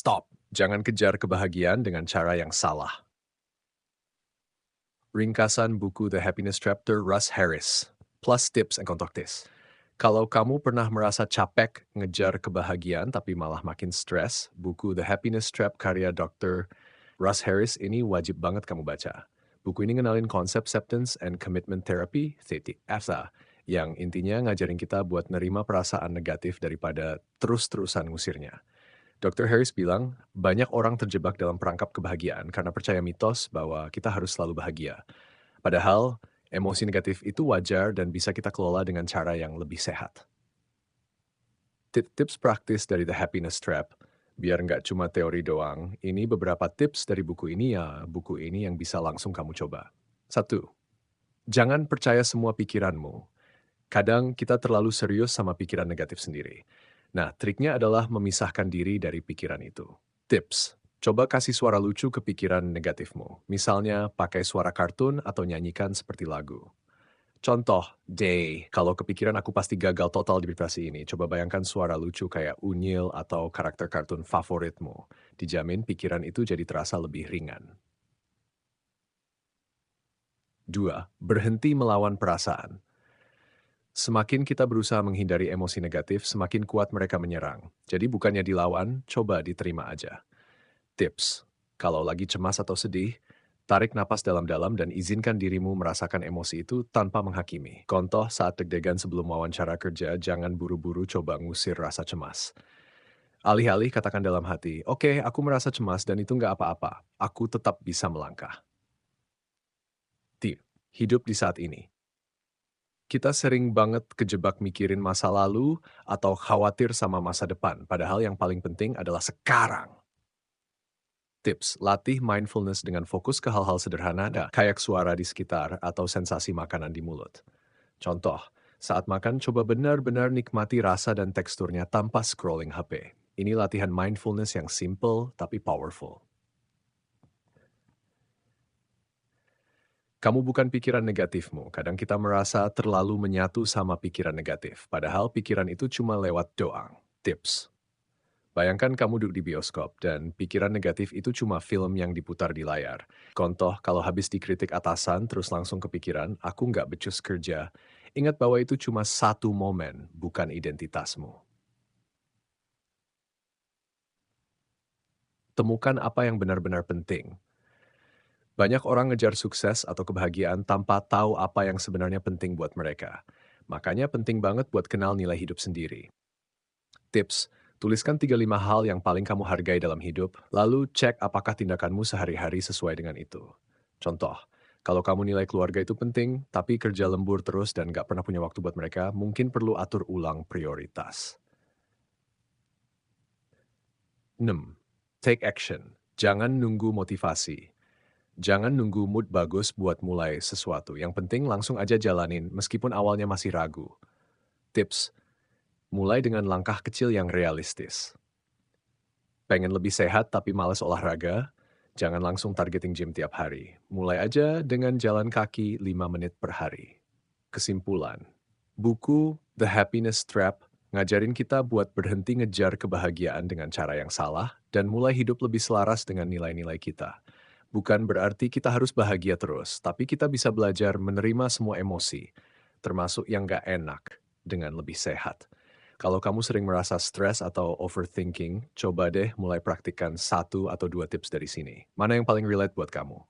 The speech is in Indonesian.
Stop. Jangan kejar kebahagiaan dengan cara yang salah. Ringkasan buku The Happiness Trap Russ Harris. Plus tips and kontaktis. Kalau kamu pernah merasa capek ngejar kebahagiaan tapi malah makin stres, buku The Happiness Trap karya Dr. Russ Harris ini wajib banget kamu baca. Buku ini ngenalin konsep acceptance and commitment therapy, ACTA, yang intinya ngajarin kita buat nerima perasaan negatif daripada terus-terusan ngusirnya. Dr. Harris bilang, banyak orang terjebak dalam perangkap kebahagiaan karena percaya mitos bahwa kita harus selalu bahagia. Padahal, emosi negatif itu wajar dan bisa kita kelola dengan cara yang lebih sehat. Tips praktis dari The Happiness Trap, biar nggak cuma teori doang, ini beberapa tips dari buku ini yang bisa langsung kamu coba. 1. Jangan percaya semua pikiranmu. Kadang kita terlalu serius sama pikiran negatif sendiri. Nah, triknya adalah memisahkan diri dari pikiran itu. Tips, coba kasih suara lucu ke pikiran negatifmu. Misalnya, pakai suara kartun atau nyanyikan seperti lagu. Contoh, day, kalau kepikiran aku pasti gagal total di depresi ini, coba bayangkan suara lucu kayak unyil atau karakter kartun favoritmu. Dijamin pikiran itu jadi terasa lebih ringan. 2. Berhenti melawan perasaan. Semakin kita berusaha menghindari emosi negatif, semakin kuat mereka menyerang. Jadi bukannya dilawan, coba diterima aja. Tips, kalau lagi cemas atau sedih, tarik napas dalam-dalam dan izinkan dirimu merasakan emosi itu tanpa menghakimi. Contoh, saat deg-degan sebelum wawancara kerja, jangan buru-buru coba ngusir rasa cemas. Alih-alih katakan dalam hati, oke, aku merasa cemas dan itu nggak apa-apa. Aku tetap bisa melangkah. Hidup di saat ini. Kita sering banget kejebak mikirin masa lalu atau khawatir sama masa depan, padahal yang paling penting adalah sekarang. Tips, latih mindfulness dengan fokus ke hal-hal sederhana, kayak suara di sekitar atau sensasi makanan di mulut. Contoh, saat makan coba benar-benar nikmati rasa dan teksturnya tanpa scrolling HP. Ini latihan mindfulness yang simple tapi powerful. Kamu bukan pikiran negatifmu. Kadang kita merasa terlalu menyatu sama pikiran negatif, padahal pikiran itu cuma lewat doang. Tips. Bayangkan kamu duduk di bioskop dan pikiran negatif itu cuma film yang diputar di layar. Contoh, kalau habis dikritik atasan terus langsung kepikiran, aku nggak becus kerja. Ingat bahwa itu cuma satu momen, bukan identitasmu. Temukan apa yang benar-benar penting. Banyak orang ngejar sukses atau kebahagiaan tanpa tahu apa yang sebenarnya penting buat mereka. Makanya penting banget buat kenal nilai hidup sendiri. Tips, tuliskan 3-5 hal yang paling kamu hargai dalam hidup, lalu cek apakah tindakanmu sehari-hari sesuai dengan itu. Contoh, kalau kamu nilai keluarga itu penting, tapi kerja lembur terus dan gak pernah punya waktu buat mereka, mungkin perlu atur ulang prioritas. 6. Take action. Jangan nunggu motivasi. Jangan nunggu mood bagus buat mulai sesuatu. Yang penting langsung aja jalanin meskipun awalnya masih ragu. Tips, mulai dengan langkah kecil yang realistis. Pengen lebih sehat tapi males olahraga? Jangan langsung targeting gym tiap hari. Mulai aja dengan jalan kaki 5 menit per hari. Kesimpulan, buku The Happiness Trap ngajarin kita buat berhenti ngejar kebahagiaan dengan cara yang salah dan mulai hidup lebih selaras dengan nilai-nilai kita. Bukan berarti kita harus bahagia terus, tapi kita bisa belajar menerima semua emosi, termasuk yang gak enak, dengan lebih sehat. Kalau kamu sering merasa stres atau overthinking, coba deh mulai praktikkan 1 atau 2 tips dari sini. Mana yang paling relate buat kamu?